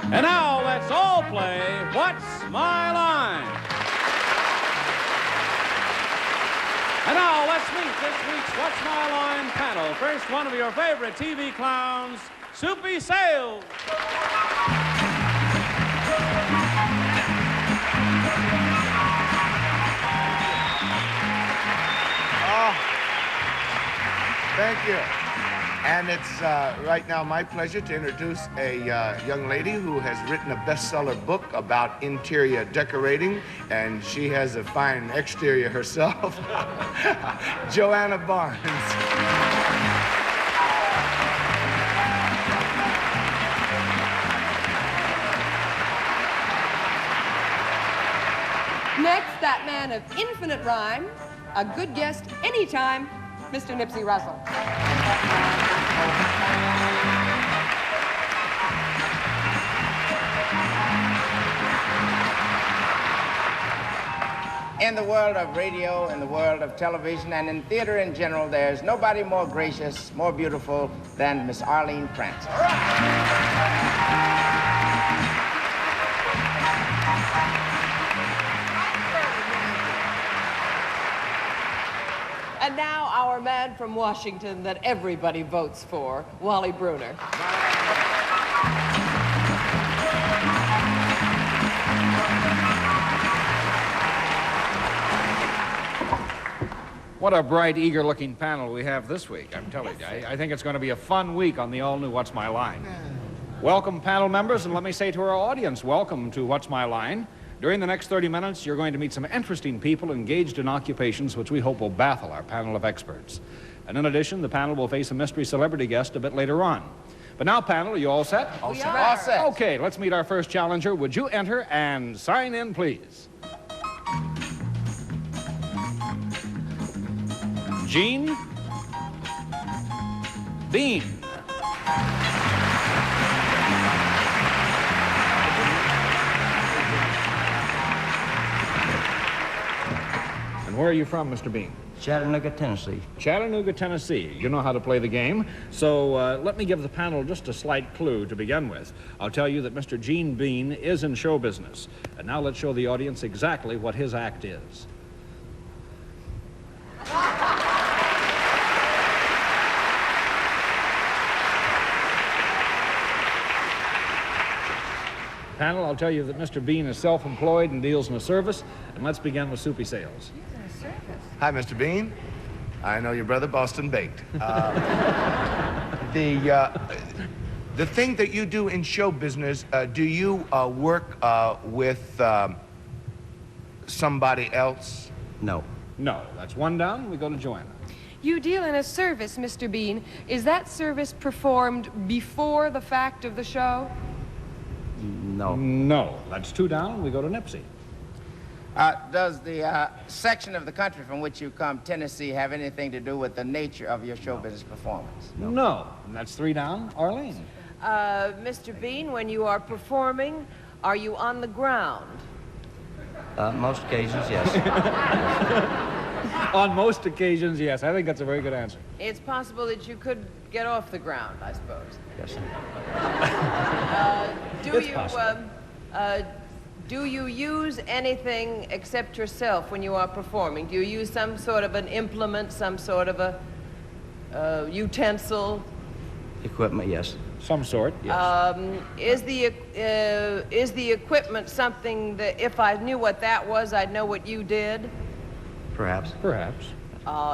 And now let's all play What's My Line? And now let's meet this week's What's My Line panel. First, one of your favorite TV clowns, Soupy Sales. Thank you. And it's right now my pleasure to introduce a young lady who has written a bestseller book about interior decorating, and she has a fine exterior herself, Joanna Barnes. Next, that man of infinite rhyme, a good guest anytime, Mr. Nipsey Russell. In the world of radio, in the world of television, and in theater in general, there's nobody more gracious, more beautiful than Miss Arlene Francis. And now our man from Washington that everybody votes for, Wally Bruner. What a bright, eager-looking panel we have this week, I'm telling you. I think it's going to be a fun week on the all-new What's My Line. Welcome, panel members, and let me say to our audience, welcome to What's My Line. During the next 30 minutes, you're going to meet some interesting people engaged in occupations which we hope will baffle our panel of experts. And in addition, the panel will face a mystery celebrity guest a bit later on. But now, panel, are you all set? All set. All set. Okay, let's meet our first challenger. Would you enter and sign in, please? Gene Bean. And where are you from, Mr. Bean? Chattanooga, Tennessee. Chattanooga, Tennessee. You know how to play the game. So let me give the panel just a slight clue to begin with. I'll tell you that Mr. Gene Bean is in show business. And now let's show the audience exactly what his act is. Panel, I'll tell you that Mr. Bean is self-employed and deals in a service. And let's begin with Soupy Sales. Hi, Mr. Bean. I know your brother, Boston Baked. The thing that you do in show business, do you work with somebody else? No. No, that's one down. We go to Joanna. You deal in a service, Mr. Bean. Is that service performed before the fact of the show? No. No, that's two down. We go to Nipsey. Does the section of the country from which you come, Tennessee, have anything to do with the nature of your show business performance? No. And that's three down. Arlene. Mr. Bean, when you are performing, are you on the ground? Most occasions, yes. On most occasions, yes. I think that's a very good answer. It's possible that you could get off the ground, I suppose. Yes. Do you use anything except yourself when you are performing? Do you use some sort of an implement, some sort of a utensil? Equipment, yes. Some sort, yes. Is the equipment something that if I knew what that was, I'd know what you did? Perhaps. Perhaps.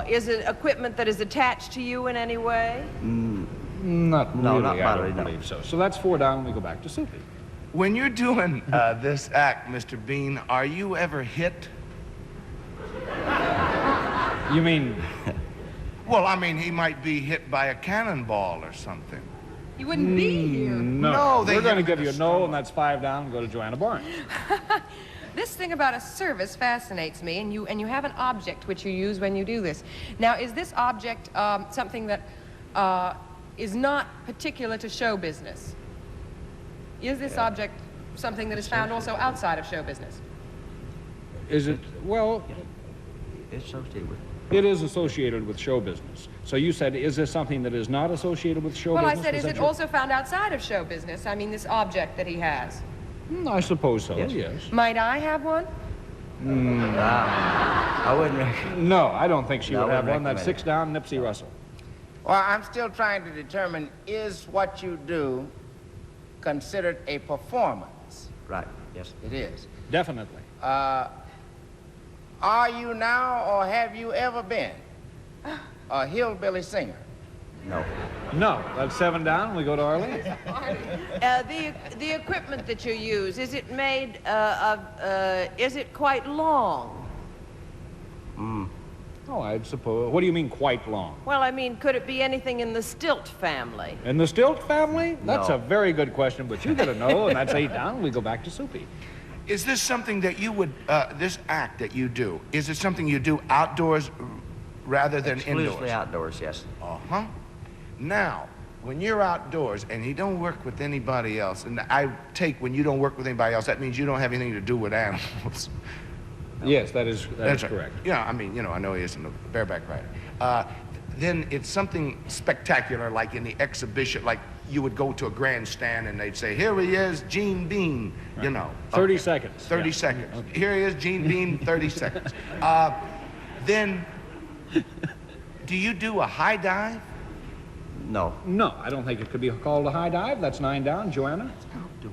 Is it equipment that is attached to you in any way? Not No, really, not I really, don't no. believe so. So that's four down, and we go back to Soupy. When you're doing this act, Mr. Bean, are you ever hit? You mean... Well, I mean, he might be hit by a cannonball or something. He wouldn't be here. No, they We're going to hit give you a no, and that's five down, and go to Joanna Barnes. This thing about a service fascinates me, and you have an object which you use when you do this. Now, is this object something that is not particular to show business. Is this object something that is found also outside of show business? Is it, well, It's associated with. it is associated with show business. So you said, is this something that is not associated with show Well, I business? said, Was is that it your- also found outside of show business? I mean, this object that he has. I suppose so, Yes. yes. Might I have one? I wouldn't recommend. No, I don't think she No, I would have wouldn't one. That's recommend 6 down, Nipsey Russell. Well, I'm still trying to determine, is what you do considered a performance? Right, yes. It is. Definitely. Are you now, or have you ever been, a hillbilly singer? No. No, that's 7 down. We go to Arlene. The equipment that you use, is it made is it quite long? Oh, I'd suppose. What do you mean quite long? Well, I mean, could it be anything in the Stilt family? In the Stilt family? That's No. a very good question, but you gotta know, and that's 8 down. We go back to Soupy. Is this something that you would, this act that you do, is it something you do outdoors rather than Exclusively indoors? outdoors, yes. Uh-huh. Now, when you're outdoors and you don't work with anybody else, and I take when you don't work with anybody else, that means you don't have anything to do with animals. Yes, that is That's right. correct. Yeah, I mean, I know he isn't a bareback rider. Then it's something spectacular, like in the exhibition, like you would go to a grandstand and they'd say, here he is, Gene Bean, 30 seconds. 30 Yeah. seconds. Here he is, Gene Bean, 30 seconds. Then, do you do a high dive? No. No, I don't think it could be called a high dive. That's 9 down. Joanna?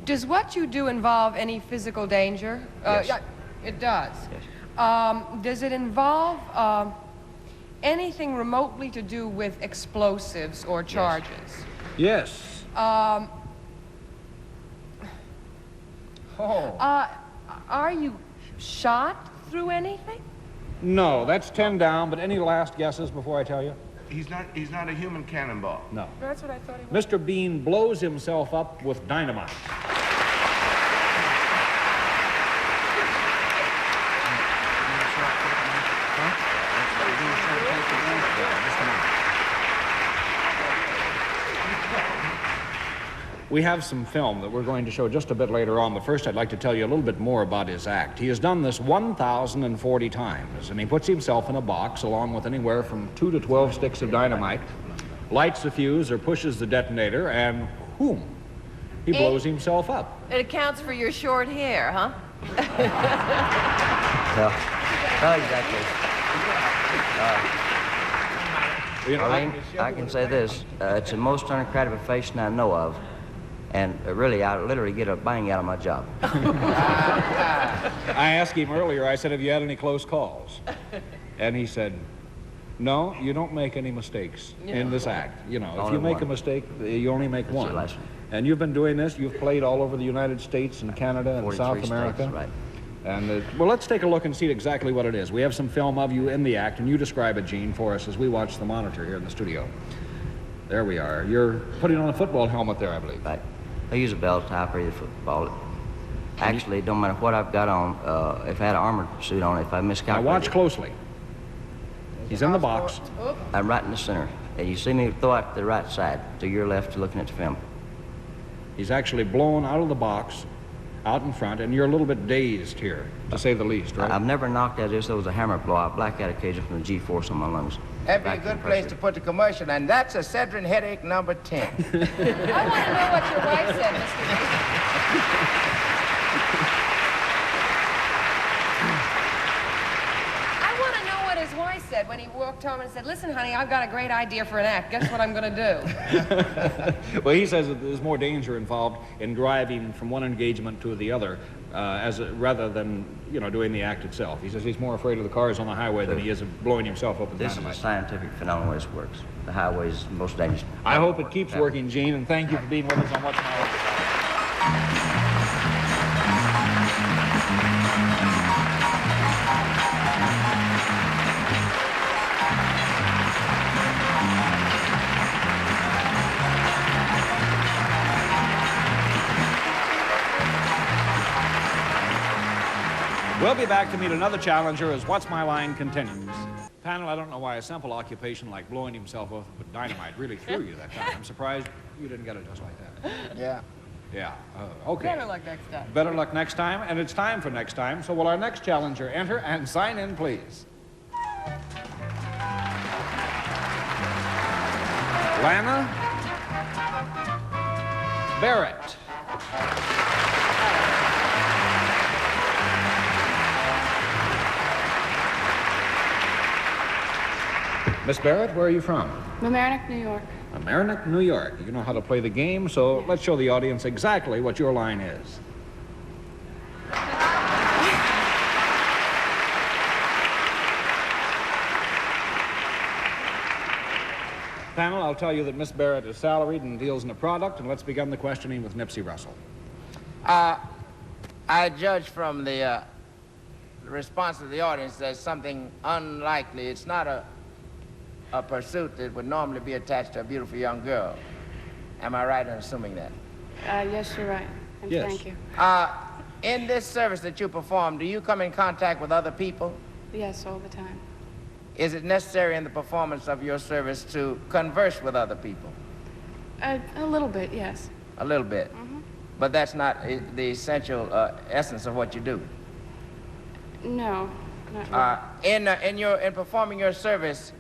Does what you do involve any physical danger? Yes. Yeah, it does. Yes. Does it involve anything remotely to do with explosives or charges? Yes. Um, Oh. Are you shot through anything? No, that's 10 down, but any last guesses before I tell you? He's not a human cannonball. No. That's what I thought he was. Mr. Bean blows himself up with dynamite. We have some film that we're going to show just a bit later on, but first I'd like to tell you a little bit more about his act. He has done this 1,040 times, and he puts himself in a box along with anywhere from 2 to 12 sticks of dynamite, lights the fuse or pushes the detonator, and whoom, he blows himself up. It accounts for your short hair, huh? Well, exactly. You know, Arlene, I can say this. It's the most uncredible profession I know of. And really, I literally get a bang out of my job. I asked him earlier, I said, have you had any close calls? And he said, no, you don't make any mistakes in this act. If Only you make one. a mistake, you only make That's one. your lesson. And you've been doing this, you've played all over the United States and Canada and 43 South states, America. right. And, well, let's take a look and see exactly what it is. We have some film of you in the act, and you describe it, Gene, for us as we watch the monitor here in the studio. There we are. You're putting on a football helmet there, I believe. Right. I use a belt tie for the football. Actually, it don't matter what I've got on. If I had an armored suit on, if I Now miscalculate, watch closely. He's in the box. I'm right in the center. And you see me throw out to the right side, to your left, looking at the film. He's actually blown out of the box, out in front, and you're a little bit dazed here, to say the least, right? I've never knocked out this. There was a hammer blow. I black out occasionally from the G-force on my lungs. That'd be a Vacuum good place pressure. to put the commercial, and that's a Cedrin headache number 10. I want to know what your wife said, Mr. Bean. I want to know what his wife said when he walked home and said, listen, honey, I've got a great idea for an act. Guess what I'm going to do? Well, he says that there's more danger involved in driving from one engagement to the other, rather than doing the act itself. He says he's more afraid of the cars on the highway than he is of blowing himself up with This is a dynamite. scientific phenomenon as it works. The highway is the most dangerous. I hope it keeps working, Gene, and thank you for being with us on What's My Line. We'll be back to meet another challenger as What's My Line continues. Panel, I don't know why a simple occupation like blowing himself off with dynamite really threw you that time. I'm surprised you didn't get it just like that. Yeah. Yeah, okay. Better luck next time. Better luck next time, and it's time for next time. So will our next challenger enter and sign in, please? Lana Barrett. Miss Barrett, where are you from? Mamaroneck, New York. Mamaroneck, New York. You know how to play the game, so let's show the audience exactly what your line is. Panel, I'll tell you that Miss Barrett is salaried and deals in a product, and let's begin the questioning with Nipsey Russell. I judge from the response of the audience that something unlikely. It's not a pursuit that would normally be attached to a beautiful young girl. Am I right in assuming that? Yes, you're right. And Yes. thank you. In this service that you perform, do you come in contact with other people? Yes, all the time. Is it necessary in the performance of your service to converse with other people? A little bit, yes. A little bit. But that's not the essential essence of what you do. No, not really. In performing your service,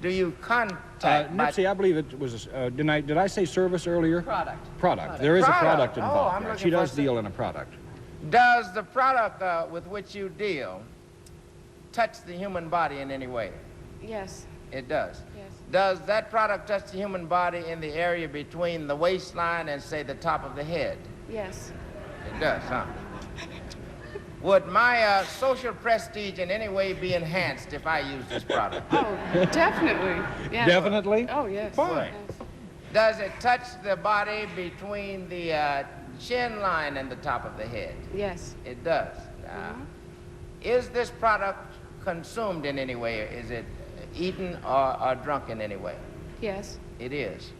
do you contact? Nipsey, I believe it was, did I say service earlier? Product. Product. There is a product Product. Oh, involved. I'm yeah. looking She for does some- deal in a product. Does the product with which you deal touch the human body in any way? Yes, It does. yes. Does that product touch the human body in the area between the waistline and, say, the top of the head? Yes. It does, huh? Would my social prestige in any way be enhanced if I used this product? Oh, definitely. Yes. Definitely? Oh, yes. Fine. Yes. Does it touch the body between the chin line and the top of the head? Yes. It does. Is this product consumed in any way? Is it eaten or drunk in any way? Yes. It is.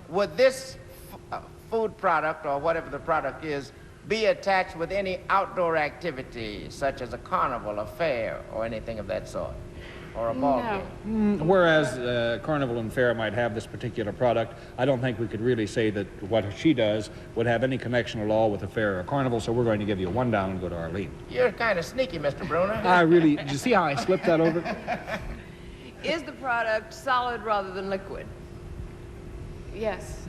Would this food product or whatever the product is be attached with any outdoor activity such as a carnival, a fair, or anything of that sort? Or a ball No. game? Whereas Carnival and Fair might have this particular product, I don't think we could really say that what she does would have any connection at all with a fair or a carnival, so we're going to give you one down and go to Arlene. You're kind of sneaky, Mr. Bruner. Did you see how I slipped that over? Is the product solid rather than liquid? Yes.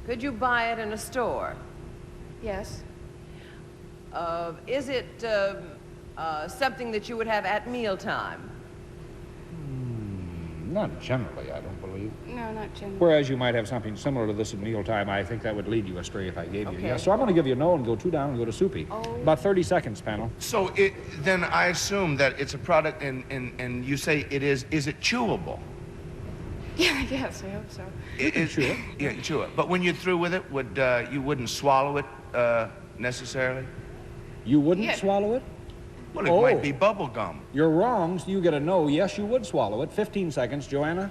Could you buy it in a store? Yes. Is it something that you would have at mealtime? Not generally, I don't believe. No, not generally. Whereas you might have something similar to this at mealtime, I think that would lead you astray if I gave you Okay. yes. So I'm going to give you a no and go two down and go to Soupy. Oh. About 30 seconds, panel. So then I assume that it's a product, and you say it is it chewable? Yeah, yes, I hope so. Chew it? Yeah, chew it. But when you're through with it, you wouldn't swallow it necessarily? You wouldn't Yeah. swallow it? Well, it Oh. might be bubble gum. You're wrong. So you get a no. Yes, you would swallow it. 15 seconds, Joanna.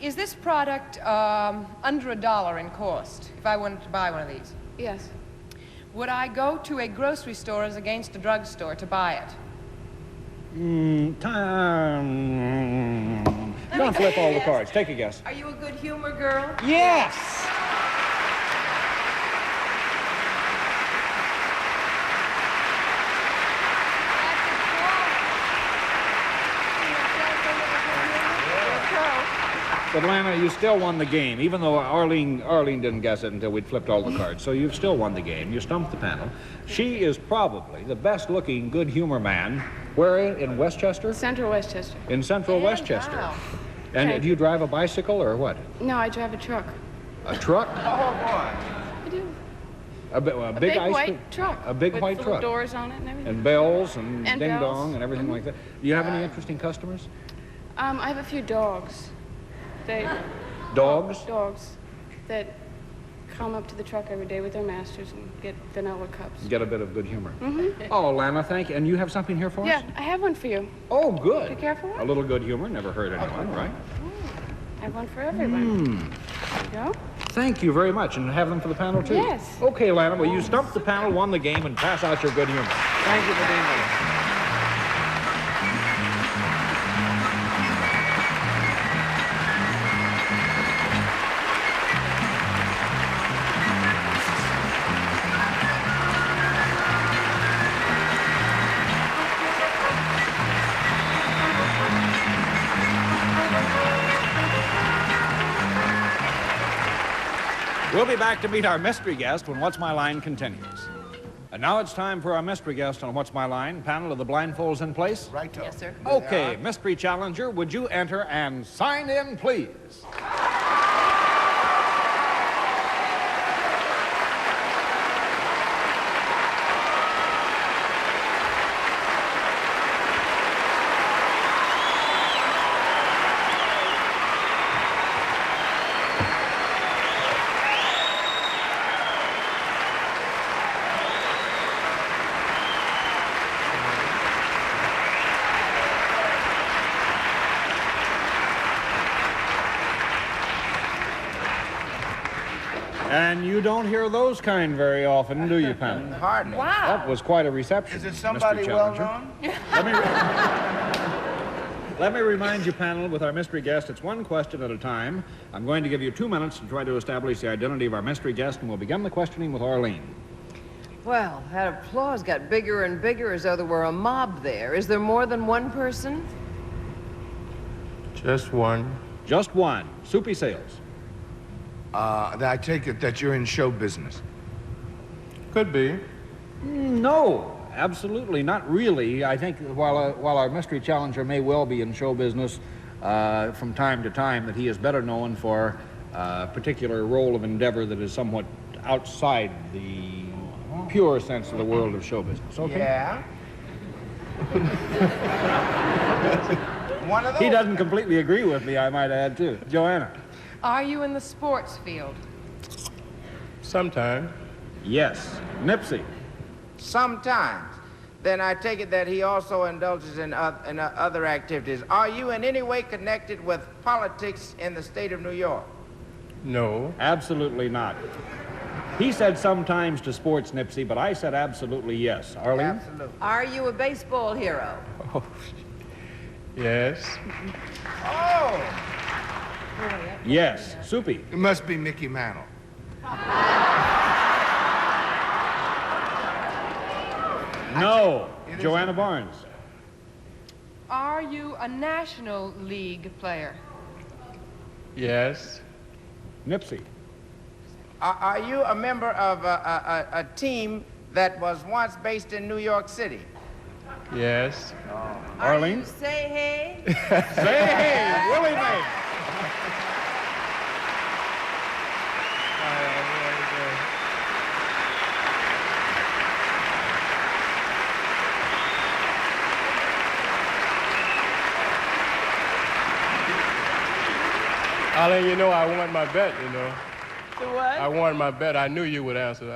Is this product under $1 in cost if I wanted to buy one of these? Yes. Would I go to a grocery store as against a drugstore to buy it? Time. Don't flip all the cards. Take a guess. Are you a good humor girl? Yes! But Lana, you still won the game, even though Arlene didn't guess it until we'd flipped all the cards. So you've still won the game. You stumped the panel. She is probably the best-looking, good humor man. Where in Westchester? Central Westchester. In Central Westchester. Wow. And Okay. do you drive a bicycle or what? No, I drive a truck. A truck? I do. A big ice white cream- truck. A big with white little truck. doors on it and everything. And bells and, And ding bells. dong and everything like that. Do you have any interesting customers? I have a few dogs. Dogs? Dogs that come up to the truck every day with their masters and get vanilla cups. Get a bit of good humor. Oh, Lana, thank you. And you have something here for Yeah, us? I have one for you. Oh, good. You care for one? A little good humor never hurt anyone, right? I have one for everyone. There you go. Thank you very much, and have them for the panel, too. Yes. Okay, Lana, well, you stumped the panel, won the game, and pass out your good humor. Thank you for being with us. We'll be back to meet our mystery guest when What's My Line continues. And now it's time for our mystery guest on What's My Line. Panel, of the blindfolds in place? Right. Yes, sir. Okay, mystery challenger, would you enter and sign in, please? And you don't hear those kind very often, do you, Pam? Hardly. Wow. That was quite a reception. Is it somebody mystery well challenger. known? Let me remind you, panel, with our mystery guest, it's one question at a time. I'm going to give you 2 minutes to try to establish the identity of our mystery guest, and we'll begin the questioning with Arlene. Well, that applause got bigger and bigger as though there were a mob there. Is there more than one person? Just one. Just one. Soupy Sales. I take it that you're in show business. Could be. No, absolutely not really. I think while our mystery challenger may well be in show business from time to time, that he is better known for a particular role of endeavor that is somewhat outside the pure sense of the world of show business. Okay? Yeah. One of those. He doesn't completely agree with me, I might add, too. Joanna. Are you in the sports field? Sometime. Yes. Nipsey. Sometimes. Then I take it that he also indulges in other activities. Are you in any way connected with politics in the state of New York? No. Absolutely not. He said sometimes to sports, Nipsey, but I said absolutely yes. Arlene? Absolutely. Are you a baseball hero? Oh, yes. Oh! Yes. Soupy. It must be Mickey Mantle. No. Joanna Barnes. Are you a National League player? Yes. Nipsey. Are you a member of a team that was once based in New York City? Yes. Are Arlene? you Say Hey? Say hey, Willie Mae. Arlene, you know, I won my bet, you know. The what? I won my bet. I knew you would answer.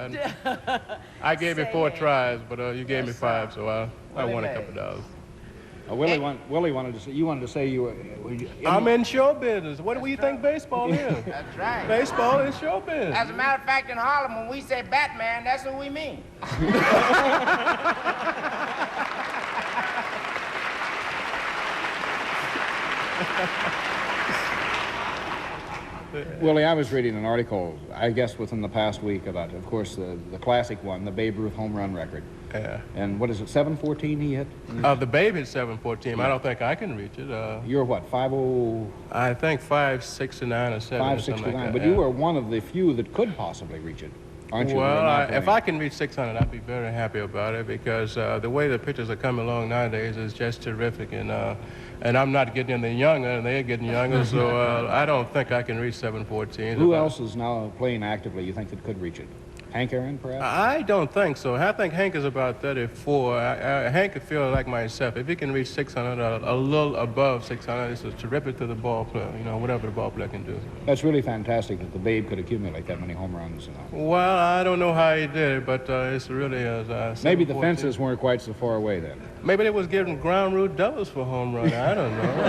I gave you 4 tries, but you gave me 5, so I won a couple dollars. Willie wanted to say, you wanted to say you were... I'm in show business. What do you think baseball is? That's right. Baseball is show business. As a matter of fact, in Harlem, when we say Batman, that's who we mean. Willie, I was reading an article, I guess within the past week, about, of course, the classic one, the Babe Ruth home run record. Yeah. And what is it, 714 he hit? The Babe is 714. I don't think I can reach it. You're what, 50... I think 569 or 7 or something like 569, that. but you were one of the few that could possibly reach it, aren't you? Well, if I can reach 600, I'd be very happy about it, because the way the pitchers are coming along nowadays is just terrific, and I'm not getting any younger, and they're getting younger, so I don't think I can reach 714. Who else is now playing actively you think that could reach it? Hank Aaron, perhaps? I don't think so. I think Hank is about 34. Hank could feel like myself. If he can reach 600 or a little above 600, it's terrific to the ball player, you know, whatever the ball player can do. That's really fantastic that the Babe could accumulate that many home runs. Well, I don't know how he did it, but it's really... Maybe the fences weren't quite so far away then. Maybe they was giving ground root doubles for home run. I don't know.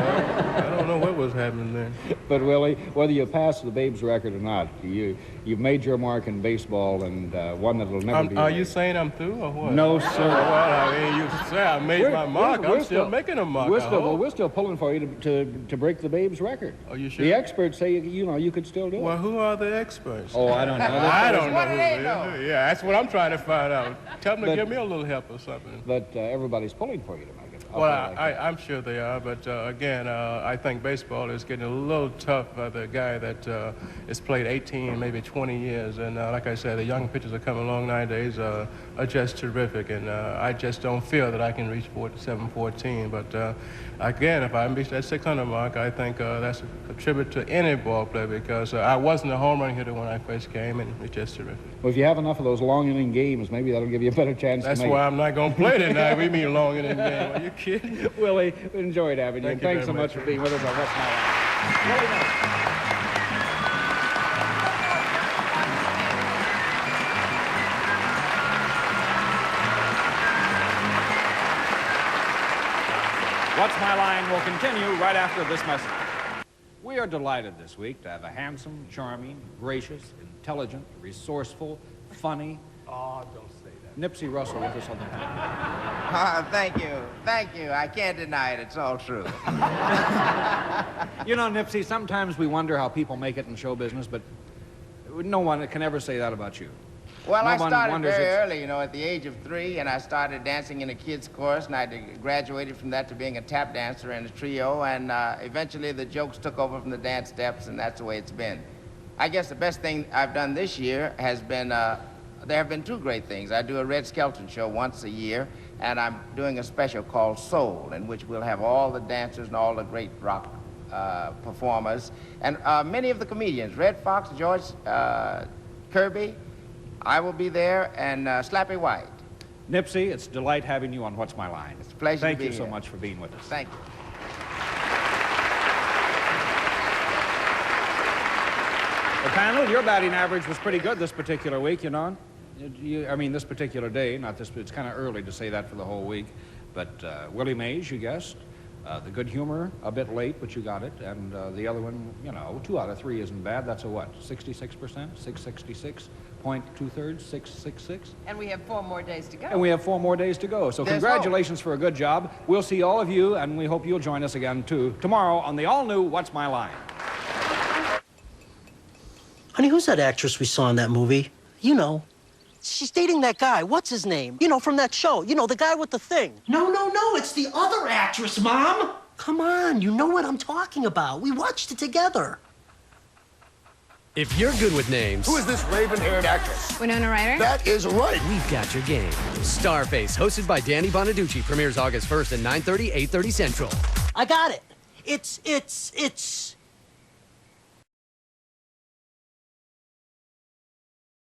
I don't know what was happening there. But, Willie, whether you pass the Babe's record or not, you've made your mark in baseball and one that'll never be... Are you saying I'm through or what? No, sir. Well, I mean, you say I made my mark. I'm still making a mark. We're still pulling for you to break the Babe's record. Are you sure? The experts say, you could still do it. Well, who are the experts? Oh, I don't know. I don't know What do who they they know? are. Yeah, that's what I'm trying to find out. Tell them to give me a little help or something. But everybody's pulling for you to make it. Well, I'm sure they are, but again, I think baseball is getting a little tough for the guy that has played 18, maybe 20 years. And like I said, the young pitchers are coming along nowadays are just terrific. And I just don't feel that I can reach 714. But again, if I reach that 600 mark, I think that's a tribute to any ball player because I wasn't a home run hitter when I first came, and it's just terrific. Well, if you have enough of those long inning games, maybe that'll give you a better chance That's to make why it. I'm not going to play tonight. We mean long inning game. Are you kidding? Willie, we enjoyed having you. Thank And you thanks so very much much. for being with us on What's My Line. Willie Mays. What's My Line will continue right after this message. We are delighted this week to have a handsome, charming, gracious, intelligent, resourceful, funny, Oh, don't say that. Nipsey Russell with us on the panel. Thank you. Thank you. I can't deny it. It's all true. You know, Nipsey, sometimes we wonder how people make it in show business, but no one can ever say that about you. Well, No I one started wonders very it's- early, you know, at the age of 3, and I started dancing in a kids' chorus, and I graduated from that to being a tap dancer in a trio, and eventually the jokes took over from the dance steps, and that's the way it's been. I guess the best thing I've done this year has been, there have been 2 great things. I do a Red Skelton show once a year, and I'm doing a special called Soul, in which we'll have all the dancers and all the great rock performers, and many of the comedians, Red Fox, George Kirby, I will be there, and Slappy White. Nipsey, it's a delight having you on What's My Line. It's a pleasure Thank to be you so here. much for being with us. Thank you. The panel, your batting average was pretty good this particular week, you know. I mean, this particular day, not this, it's kind of early to say that for the whole week. But Willie Mays, you guessed. The good humor, a bit late, but you got it. And the other one, you know, 2 out of 3 isn't bad. That's a what, 66%? 666? 0.2/3, 666? And we have 4 more days to go. And we have 4 more days to go. So There's congratulations for a good job. We'll see all of you, and we hope you'll join us again, too, tomorrow on the all-new What's My Line. Honey, who's that actress we saw in that movie? You know. She's dating that guy. What's his name? You know, from that show. You know, the guy with the thing. No, it's the other actress, Mom. Come on, you know what I'm talking about. We watched it together. If you're good with names, Who is this raven-haired actress? Winona Ryder? That is right. we've got your game. Starface, hosted by Danny Bonaducci, premieres August 1st at 9:30, 8:30 Central. I got it. It's